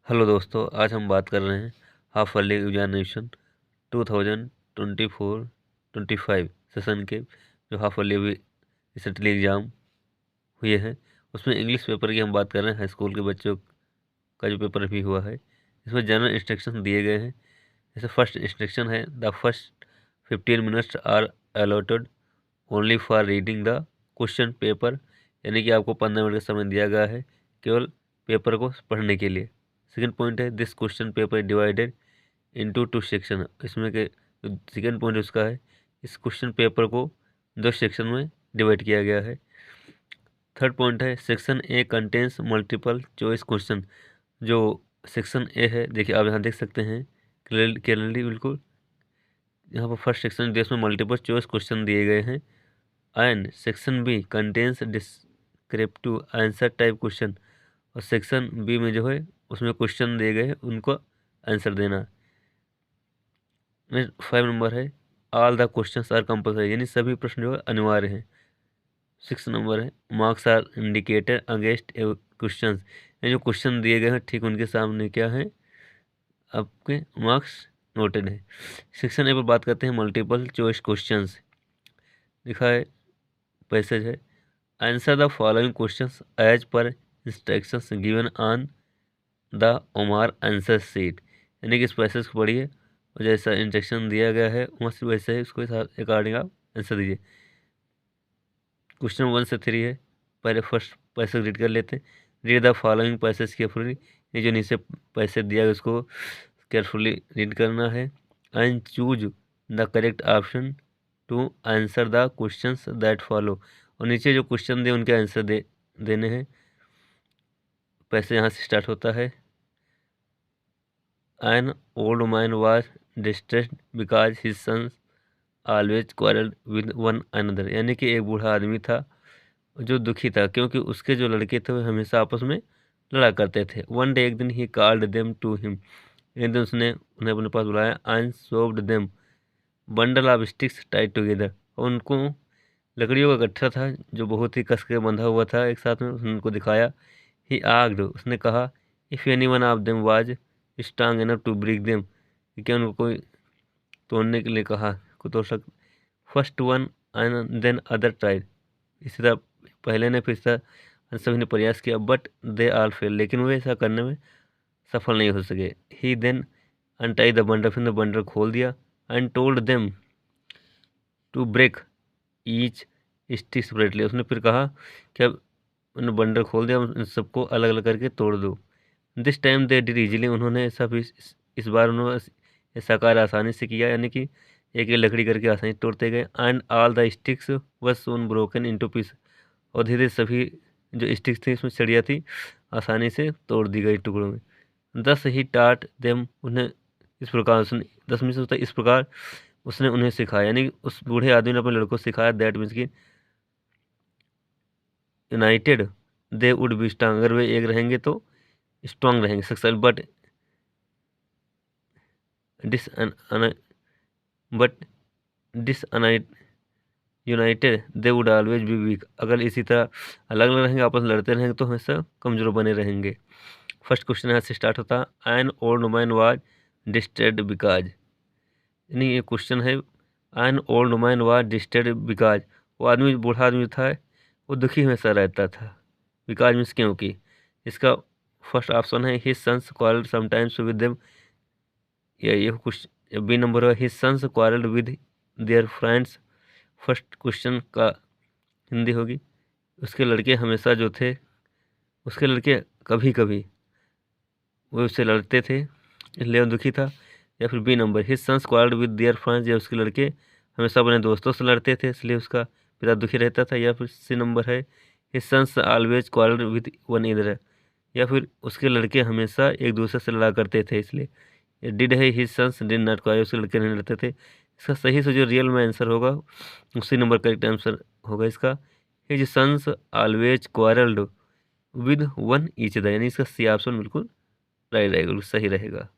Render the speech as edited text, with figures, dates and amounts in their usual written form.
Hello दोस्तों, आज हम बात कर रहे हैं हाफ ईयरली एग्जामिनेशन 2024-25 सेशन के जो हाफ ईयरली अभी रिसेंटली एग्ज़ाम हुए हैं उसमें इंग्लिश पेपर की हम बात कर रहे हैं। हाई स्कूल के बच्चों का जो पेपर भी हुआ है इसमें जनरल इंस्ट्रक्शन दिए गए हैं। जैसे फर्स्ट इंस्ट्रक्शन है, the first 15 minutes are allotted only for reading the question paper, यानी कि आपको 15 मिनट का समय दिया गया है केवल पेपर को पढ़ने के लिए। सेकेंड पॉइंट है, this question paper divided into two section. इसमें के सेकेंड पॉइंट उसका है, इस क्वेश्चन पेपर को 2 सेक्शन में डिवाइड किया गया है। थर्ड पॉइंट है, section A contains multiple choice question. जो सेक्शन ए है, देखिए आप यहाँ देख सकते हैं क्लियरली बिल्कुल, यहाँ पर फर्स्ट सेक्शन जिसमें मल्टीपल चॉइस क्वेश्चन दिए गए हैं। And section B contains descriptive answer type question, और सेक्शन बी में जो है उसमें क्वेश्चन दिए गए हैं उनको आंसर देना। 5 नंबर है, all the questions are compulsory, यानी सभी प्रश्न जो है अनिवार्य हैं। 6 नंबर है, marks are indicator against questions, यानी जो क्वेश्चन दिए गए हैं ठीक उनके सामने क्या है, आपके मार्क्स नोटेड है। सेक्शन ए पर बात करते हैं मल्टीपल चॉइस क्वेश्चंस। लिखा है, पैसेज है, answer the following questions as per instructions given on the OMR answer sheet, यानी कि इस पैसेज को पढ़िए और जैसा इंस्ट्रक्शन दिया गया है वैसे ही उसको अकॉर्डिंग आप आंसर दीजिए। क्वेश्चन 1 से 3 है, पहले फर्स्ट पैसेज रीड कर लेते हैं। Read the following passage carefully, ये जो नीचे पैसेज दिया है उसको केयरफुली रीड करना है। And choose the correct option to answer the questions that follow, और नीचे जो क्वेश्चन दे उनके आंसर देने हैं। पैसे यहाँ से स्टार्ट होता है, An old man was distressed because his sons always quarreled with one another, यानी कि एक बूढ़ा आदमी था जो दुखी था क्योंकि उसके जो लड़के थे वो हमेशा आपस में लड़ा करते थे। वन डे, एक दिन ही कॉल्ड देम टू हिम, एक दिन उसने उन्हें अपने पास बुलाया। And shoved them bundle of sticks tied together, और उनको लकड़ियों का गट्ठा था जो बहुत ही कस के बंधा हुआ था एक साथ में, उसने उनको दिखाया। ही आग्ड, उसने कहा, if any one of them was strong enough to break them, क्या उनको कोई तोड़ने के लिए कहा, को तोड़ सक। First one and then other tried, इसी तरह पहले ने फिर सभी ने प्रयास किया, बट दे आल फेल, लेकिन वे ऐसा करने में सफल नहीं हो सके। He then untie the bundle, फिर ने बंडल खोल दिया। And told them to break each stick separately, उसने फिर कहा कि अब उन्होंने बंडल खोल दिया, उन सबको अलग अलग करके तोड़ दो। This time they did easily, उन्होंने ऐसा भी इस बार उन्होंने ऐसा कार्य आसानी से किया, यानी कि एक एक लकड़ी करके आसानी से तोड़ते गए। And all the sticks was soon broken into piece, और धीरे धीरे सभी जो स्टिक्स थी इसमें सड़िया थी आसानी से तोड़ दी गई टुकड़ों में। 10 ही टाट देम, उन्हें इस प्रकार उसने 10 में से होता है इस प्रकार उसने उन्हें सिखाया, यानी उस बूढ़े आदमी ने अपने लड़कों को सिखाया। दैट मीन्स की united they would be strong, अगर वे एक रहेंगे तो स्ट्रांग रहेंगे successful, dis but disunited they would always be weak, अगर इसी तरह अलग अलग रहेंगे आपस में लड़ते रहेंगे तो हमेशा कमजोर बने रहेंगे। फर्स्ट क्वेश्चन यहाँ से स्टार्ट होता है, an old man was disturbed because, यानी ये क्वेश्चन है, an old man was disturbed because, वो आदमी बूढ़ा आदमी था वो दुखी हमेशा रहता था। बिकॉज मीन्स क्योंकि, इसका फर्स्ट ऑप्शन है his sons quarrelled sometimes with them, ये कुछ बी नंबर है, his sons quarrelled with their friends. First question का हिंदी होगी, उसके लड़के हमेशा जो थे, उसके लड़के कभी कभी वो उससे लड़ते थे इसलिए वो दुखी था। या फिर B number, his sons quarrelled with their friends, या उसके लड़के हमेशा अपने दोस्तों से लड़ते थे इसलिए उसका पिता दुखी रहता था। या फिर सी नंबर है, his sons always quarrelled with one either, या फिर उसके लड़के हमेशा एक दूसरे से लड़ा करते थे इसलिए। डिड है, his sons did not quarrel, उसके लड़के नहीं लड़ते थे। इसका सही से जो रियल में आंसर होगा उसी नंबर करेक्ट आंसर होगा इसका, his sons always quarrelled with one each other, यानी इसका सी ऑप्शन बिल्कुल राइट रहेगा, सही रहेगा।